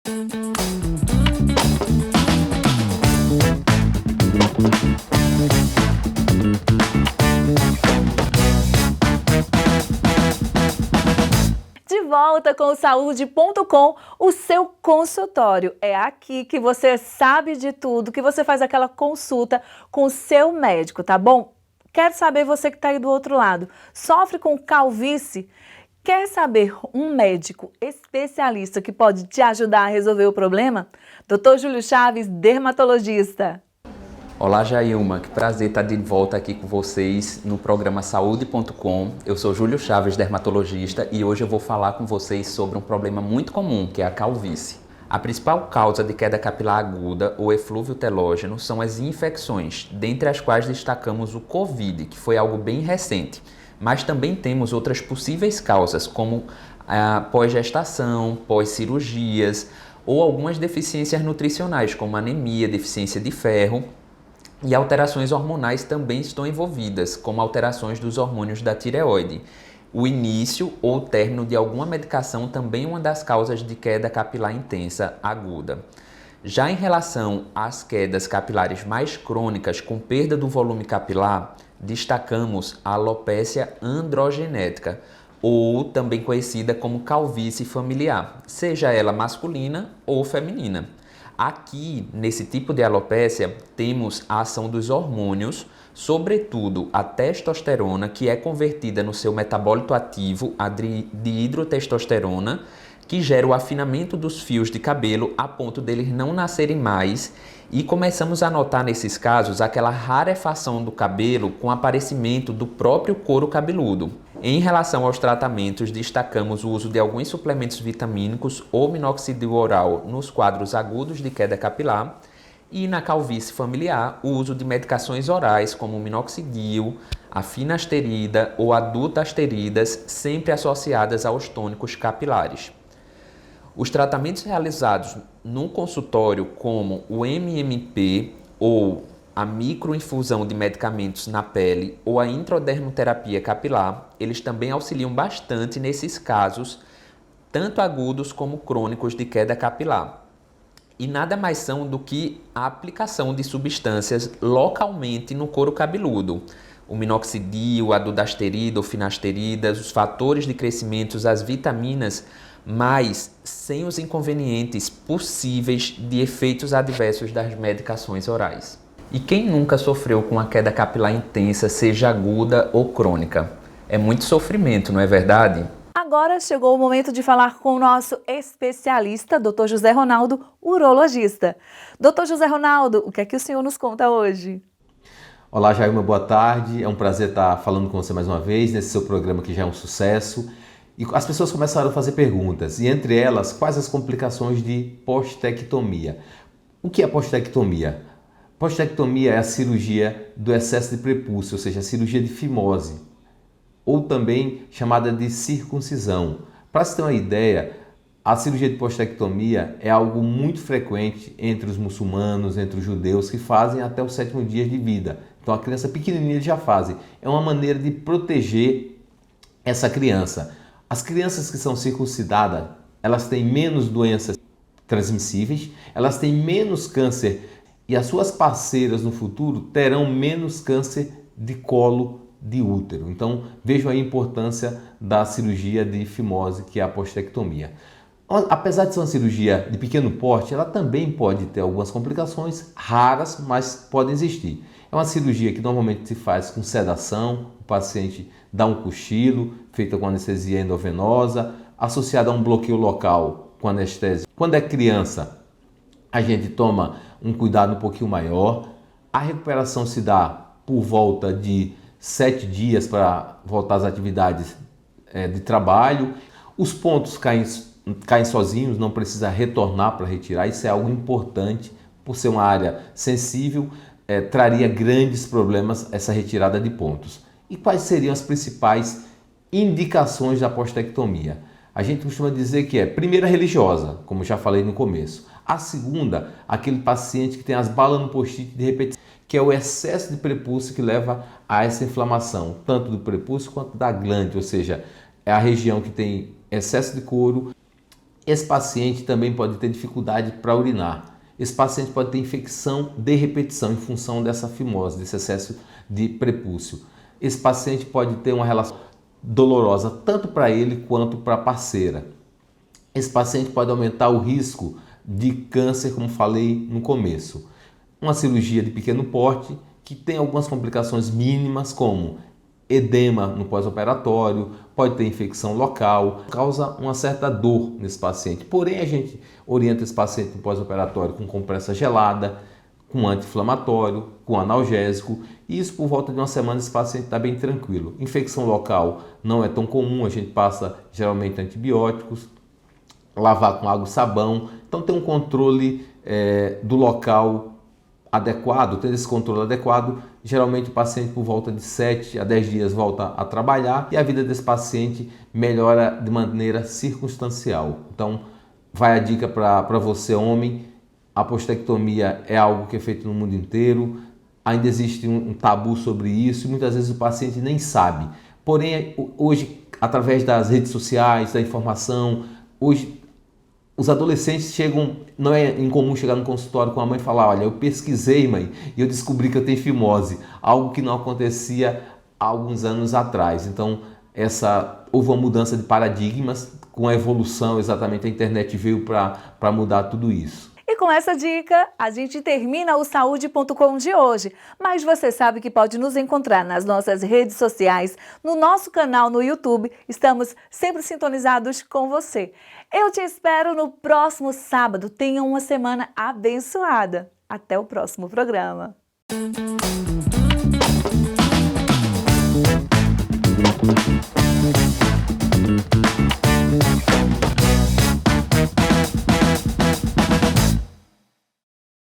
De volta com o Saúde.com, o seu consultório. É aqui que você sabe de tudo, que você faz aquela consulta com o seu médico, tá bom? Quero saber, você que está aí do outro lado, sofre com calvície? Quer saber um médico especialista que pode te ajudar a resolver o problema? Dr. Júlio Chaves, dermatologista. Olá, Jailma, que prazer estar de volta aqui com vocês no programa Saúde.com. Eu sou Júlio Chaves, dermatologista, e hoje eu vou falar com vocês sobre um problema muito comum, que é a calvície. A principal causa de queda capilar aguda ou eflúvio telógeno são as infecções, dentre as quais destacamos o Covid, que foi algo bem recente. Mas também temos outras possíveis causas, como a pós-gestação, pós-cirurgias ou algumas deficiências nutricionais, como anemia, deficiência de ferro. E alterações hormonais também estão envolvidas, como alterações dos hormônios da tireoide. O início ou término de alguma medicação também é uma das causas de queda capilar intensa aguda. Já em relação às quedas capilares mais crônicas, com perda do volume capilar, destacamos a alopécia androgenética, ou também conhecida como calvície familiar, seja ela masculina ou feminina. Aqui, nesse tipo de alopécia, temos a ação dos hormônios, sobretudo a testosterona, que é convertida no seu metabólito ativo, a dihidrotestosterona, que gera o afinamento dos fios de cabelo a ponto deles não nascerem mais, e começamos a notar nesses casos aquela rarefação do cabelo com o aparecimento do próprio couro cabeludo. Em relação aos tratamentos, destacamos o uso de alguns suplementos vitamínicos ou minoxidil oral nos quadros agudos de queda capilar, e na calvície familiar, o uso de medicações orais como o minoxidil, a finasterida ou a dutasteridas, sempre associadas aos tônicos capilares. Os tratamentos realizados no consultório, como o MMP ou a microinfusão de medicamentos na pele ou a intradermoterapia capilar, eles também auxiliam bastante nesses casos, tanto agudos como crônicos de queda capilar. E nada mais são do que a aplicação de substâncias localmente no couro cabeludo. O minoxidil, a dudasterida ou finasteridas, os fatores de crescimento, as vitaminas, mas sem os inconvenientes possíveis de efeitos adversos das medicações orais. E quem nunca sofreu com a queda capilar intensa, seja aguda ou crônica? É muito sofrimento, não é verdade? Agora chegou o momento de falar com o nosso especialista, Dr. José Ronaldo, urologista. Dr. José Ronaldo, o que é que o senhor nos conta hoje? Olá, Jailma, boa tarde. É um prazer estar falando com você mais uma vez nesse seu programa que já é um sucesso. E as pessoas começaram a fazer perguntas, e entre elas, quais as complicações de postectomia? O que é postectomia? Postectomia é a cirurgia do excesso de prepúcio, ou seja, a cirurgia de fimose, ou também chamada de circuncisão. Para se ter uma ideia, a cirurgia de postectomia é algo muito frequente entre os muçulmanos, entre os judeus, que fazem até os 7º dia de vida. Então a criança pequenininha já faz. É uma maneira de proteger essa criança. As crianças que são circuncidadas, elas têm menos doenças transmissíveis, elas têm menos câncer, e as suas parceiras no futuro terão menos câncer de colo de útero. Então vejam a importância da cirurgia de fimose, que é a postectomia. Apesar de ser uma cirurgia de pequeno porte, ela também pode ter algumas complicações raras, mas podem existir. É uma cirurgia que normalmente se faz com sedação, o paciente dá um cochilo, feita com anestesia endovenosa, associada a um bloqueio local com anestesia. Quando é criança, a gente toma um cuidado um pouquinho maior. A recuperação se dá por volta de 7 dias para voltar às atividades de trabalho. Os pontos caem sozinhos, não precisa retornar para retirar. Isso é algo importante, por ser uma área sensível, traria grandes problemas essa retirada de pontos. E quais seriam as principais indicações da postectomia? A gente costuma dizer que é, primeira, religiosa, como já falei no começo. A segunda, aquele paciente que tem as balas no post-it de repetição, que é o excesso de prepúcio que leva a essa inflamação, tanto do prepúcio quanto da glande, ou seja, é a região que tem excesso de couro. Esse paciente também pode ter dificuldade para urinar. Esse paciente pode ter infecção de repetição em função dessa fimose, desse excesso de prepúcio. Esse paciente pode ter uma relação dolorosa tanto para ele quanto para a parceira. Esse paciente pode aumentar o risco de câncer, como falei no começo. Uma cirurgia de pequeno porte que tem algumas complicações mínimas, como edema no pós-operatório, pode ter infecção local, causa uma certa dor nesse paciente. Porém, a gente orienta esse paciente no pós-operatório com compressa gelada, com anti-inflamatório, com analgésico, e isso por volta de uma semana esse paciente está bem tranquilo. Infecção local não é tão comum, a gente passa geralmente antibióticos, lavar com água e sabão, então tem um controle do local adequado. Tendo esse controle adequado, geralmente o paciente por volta de 7 a 10 dias volta a trabalhar e a vida desse paciente melhora de maneira circunstancial. Então vai a dica para você, homem: a postectomia é algo que é feito no mundo inteiro, ainda existe um tabu sobre isso e muitas vezes o paciente nem sabe. Porém, hoje, através das redes sociais, da informação, hoje os adolescentes chegam, não é incomum chegar no consultório com a mãe e falar: olha, eu pesquisei, mãe, e eu descobri que eu tenho fimose, algo que não acontecia há alguns anos atrás. Então, houve uma mudança de paradigmas, com a evolução, exatamente a internet veio para mudar tudo isso. E com essa dica, a gente termina o Saúde.com de hoje. Mas você sabe que pode nos encontrar nas nossas redes sociais, no nosso canal no YouTube. Estamos sempre sintonizados com você. Eu te espero no próximo sábado. Tenha uma semana abençoada. Até o próximo programa.